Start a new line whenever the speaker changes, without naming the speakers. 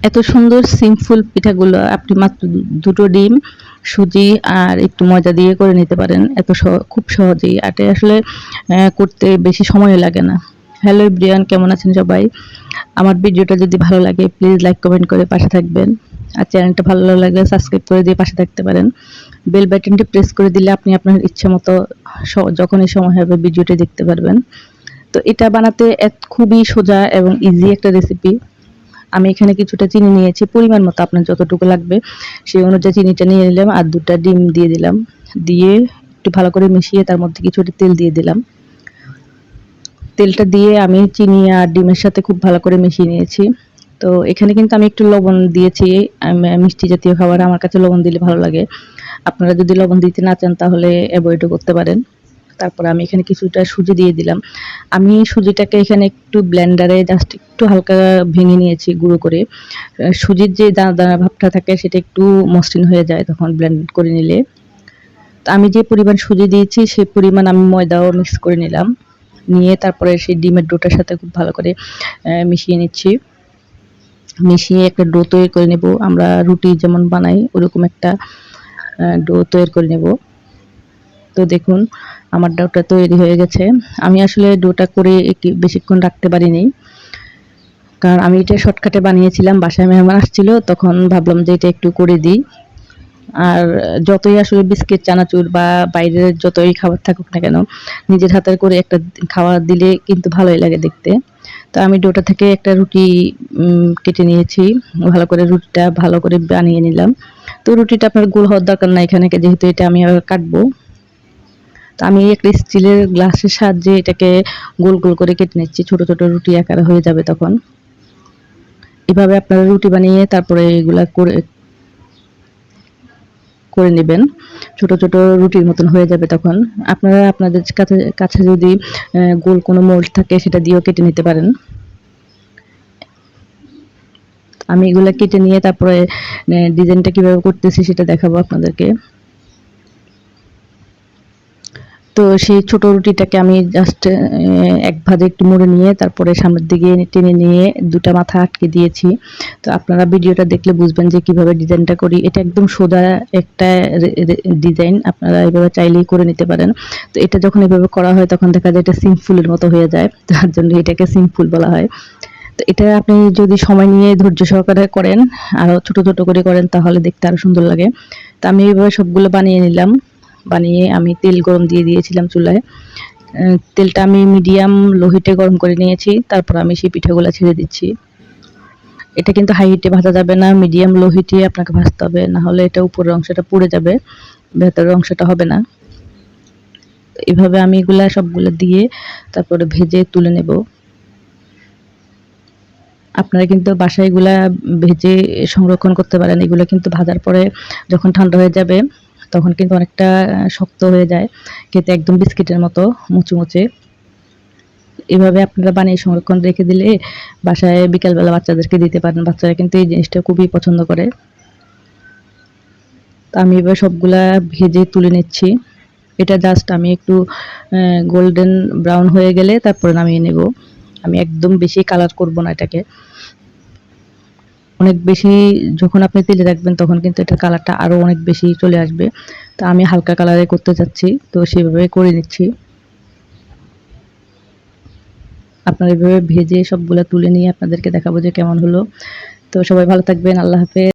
এত সুন্দর সিম্পল পিঠাগুলো আপনি মাত্র দুটো ডিম, সুজি আর একটু ময়দা দিয়ে করে নিতে পারেন। খুব সহজেই। এটা আসলে করতে বেশি সময়ও লাগে না। হ্যালো এভরিওয়ান, কেমন আছেন সবাই? আমার ভিডিওটা যদি ভালো লাগে প্লিজ লাইক কমেন্ট করে পাশে থাকবেন। আর চ্যানেলটা ভালো লাগলে সাবস্ক্রাইব করে দিয়ে পাশে থাকতে পারেন। বেল বাটনটি প্রেস করে দিলে আপনি আপনার ইচ্ছামতো যখনই সময় হবে ভিডিওটি দেখতে পারবেন। তো এটা বানাতে খুবই সোজা এবং ইজি একটা রেসিপি। আমি এখানে কিছুটা চিনি নিয়েছি, পরিমাণ মতো আপনার যতটুকু লাগবে সেই অনুযায়ী চিনিটা নিয়ে নিলাম আর ২ টা ডিম দিয়ে দিলাম। দিয়ে একটু ভালো করে মিশিয়ে তার মধ্যে কিছুটা তেল দিয়ে দিলাম। তেলটা দিয়ে আমি চিনি আর ডিমের সাথে খুব ভালো করে মিশিয়ে নিয়েছি। তো এখানে কিন্তু আমি একটু লবণ দিয়েছি। মিষ্টি জাতীয় খাবার আমার কাছে লবণ দিলে ভালো লাগে। আপনারা যদি লবণ দিতে না চান তাহলে এভয়েডও করতে পারেন। তারপরে আমি এখানে কিছুটা সুজি দিয়ে দিলাম। আমি সুজিটাকে এখানে একটু ব্লেন্ডারে জাস্ট একটু হালকা ভেঙে নিয়েছি গুঁড়ো করে। সুজির যে দানা, দানা ভাবটা থাকে সেটা একটু মসৃণ হয়ে যায় তখন ব্লেন্ড করে নিলে। তো আমি যে পরিমাণ সুজি দিয়েছি সেই পরিমাণ আমি ময়দাও মিক্স করে নিলাম। নিয়ে তারপরে সেই ডিমের ডোটার সাথে খুব ভালো করে মিশিয়ে নিচ্ছি। মিশিয়ে একটা ডো তৈরি করে নেব। আমরা রুটি যেমন বানাই ওরকম একটা ডো তৈরি করে নেব। তো দেখুন আমার ডোটা তৈরি হয়ে গেছে। আমি আসলে ডোটা করে একটু বেশিক্ষণ রাখতে পারিনি। কারণ আমি এটা শর্টকাটে বানিয়েছিলাম। বাসায় মেহমান আসছিল তখন ভাবলাম যে এটা একটু করে দিই। আর যতই আসলে বিস্কিট, চানাচুর বা বাইরের যতই খাবার থাকুক না কেন, নিজের হাতের করে একটা খাবার দিলে কিন্তু ভালোই লাগে দেখতে। তো আমি ডোটা থেকে একটা রুটি কেটে নিয়েছি। ভালো করে রুটিটা ভালো করে বানিয়ে নিলাম। তো রুটিটা আপনার গোল হওয়ার দরকার নাই এখানে, যেহেতু এটা আমি আবার কাটবো। তো আমি একটা স্টিলের গ্লাসের সাহায্যে এটাকে গোল, গোল করে কেটে নিচ্ছি। ছোট, ছোট রুটি আকারে হয়ে যাবে তখন। এভাবে আপনারা রুটি বানিয়ে তারপরে এগুলা করে নেবেন। ছোট, ছোট রুটির মতন হয়ে যাবে তখন। আপনারা আপনাদের কাছে যদি গোল কোনো মোল্ড থাকে সেটা দিয়েও কেটে নিতে পারেন। আমি এগুলা কেটে নিয়ে তারপরে ডিজাইনটা কিভাবে করতেছি সেটা দেখাবো আপনাদেরকে। তো সেই ছোট রুটিটাকে আমি জাস্ট এক ভাঁজে একটু মুড়ে নিয়ে তারপরে সামনের দিকে টেনে নিয়ে ২ টা মাথা আটকে দিয়েছি। তো আপনারা ভিডিওটা দেখলে বুঝবেন যে কিভাবে ডিজাইনটা করি। এটা একদম সোজা একটা ডিজাইন। আপনারা এভাবে চাইলেই করে নিতে পারেন। তো এটা যখন এভাবে করা হয় তখন দেখা যায় এটা সিম্পলের মতো হয়ে যায়। তার জন্য এটাকে সিম্পল বলা হয়। তো এটা আপনি যদি সময় নিয়ে ধৈর্য সহকারে করেন, আরো ছোট, ছোট করে করেন তাহলে দেখতে আরো সুন্দর লাগে। তো আমি এভাবে সবগুলো বানিয়ে নিলাম। বানিয়ে আমি তেল গরম দিয়ে দিয়েছিলাম চুলায়। তেলটা আমি মিডিয়াম লো হিটে গরম করে নিয়েছি। তারপর আমি সেই পিঠাগুলা ছেড়ে দিচ্ছি। এটা কিন্তু হাই হিটে ভাজা যাবে না, মিডিয়াম লো হিটে আপনাকে ভাজতে হবে। না হলে এটা উপরের অংশটা পুড়ে যাবে, ভেতরের অংশটা হবে না। এভাবে আমি এগুলা সবগুলা দিয়ে তারপরে ভেজে তুলে নেব। আপনারা কিন্তু বাসায় এগুলা ভেজে সংরক্ষণ করতে পারেন। এগুলা কিন্তু ভাজার পরে যখন ঠান্ডা হয়ে যাবে তখন কিন্তু অনেকটা শক্ত হয়ে যায়। খেতে একদম বিস্কিটের মতো মুচমুচে। এভাবে আপনারা বানিয়ে সংরক্ষণ রেখে দিলে বাসায় বিকালবেলা বাচ্চাদেরকে দিতে পারেন। বাচ্চারা কিন্তু এই জিনিসটা খুবই পছন্দ করে। তো আমি এবার সবগুলা ভেজে তুলে নিচ্ছি। এটা জাস্ট আমি একটু গোল্ডেন ব্রাউন হয়ে গেলে তারপরে নামিয়ে নেব। আমি একদম বেশি কালার করব না এটাকে। অনেক বেশি যখন আপনি তেলে রাখবেন তখন কিন্তু এটার কালারটা আরো অনেক বেশি চলে আসবে। তো আমি হালকা কালারে করতে চাচ্ছি। তো সেভাবে করে নিচ্ছি। আপনারা এভাবে ভেজে সবগুলা তুলে নিয়ে আপনাদেরকে দেখাবো যে কেমন হলো। তো সবাই ভালো থাকবেন। আল্লাহ হাফেজ।